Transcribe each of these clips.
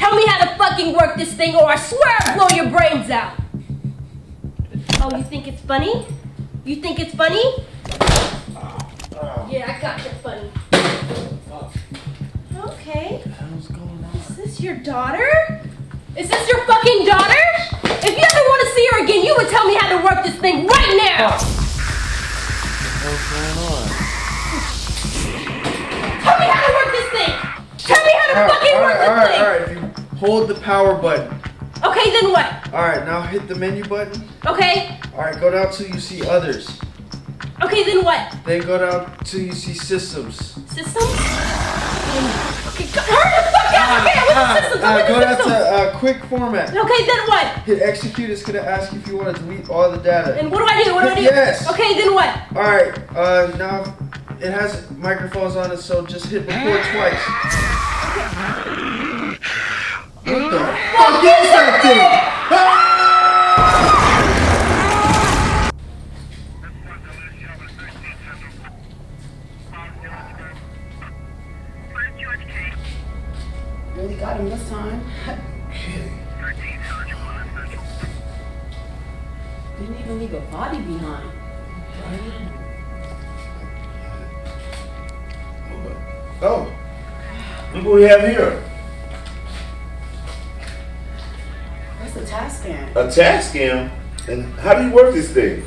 tell me how to fucking work this thing or I swear I'll blow your brains out. Oh, you think it's funny? You think it's funny? Yeah, I got you funny. Okay. What the hell's going on? Is this your daughter? Is this your fucking daughter? If you ever want to see her again, you would tell me how to work this thing right now. What's going on? Tell me how to work this thing. Tell me how to fucking work this thing. Alright, you hold the power button. Okay, then what? Alright, now hit the menu button. Okay. Alright, go down till you see others. Okay, then what? Then go down till you see systems. Systems? Okay, hurry the fuck up! Okay, I'm with the systems. I'm with Go the down systems. to quick format. Okay, then what? Hit execute. It's gonna ask you if you want to delete all the data. And what do I do? What do I do? Yes. Okay, then what? Alright, now it has microphones on it, so just hit record twice. What the fuck is that thing? Really got him this time. Didn't even leave a body behind. Oh, look what we have here. That's the Tascam. A Tascam? And how do you work this thing?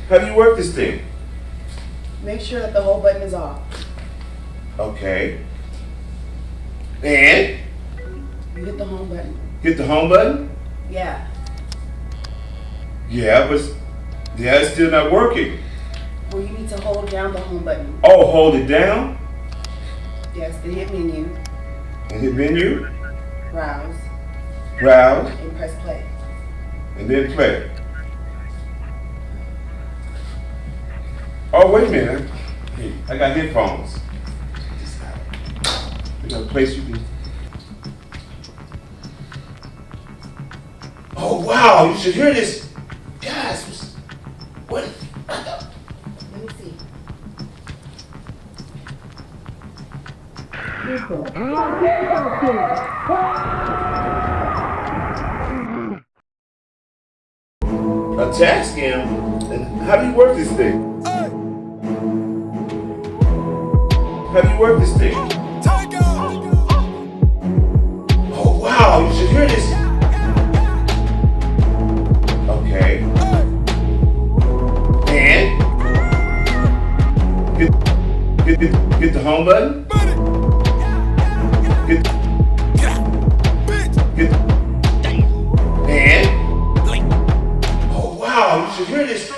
How do you work this thing? Make sure that the whole button is off. Okay. And? You hit the home button. Hit the home button? Yeah. Yeah, but it's still not working. Well, you need to hold down the home button. Oh, hold it down? Yes, then hit menu, And hit menu, browse, browse, and press play. and then play. Oh, wait a minute. Hey, I got headphones. We got a place you can. Oh, wow, you should hear this. Guys, what? Let me see. A Tascam? And how do you work this thing? How do you work this thing? Oh wow, you should hear this. Okay. And get the home button. Get and oh wow, you should hear this.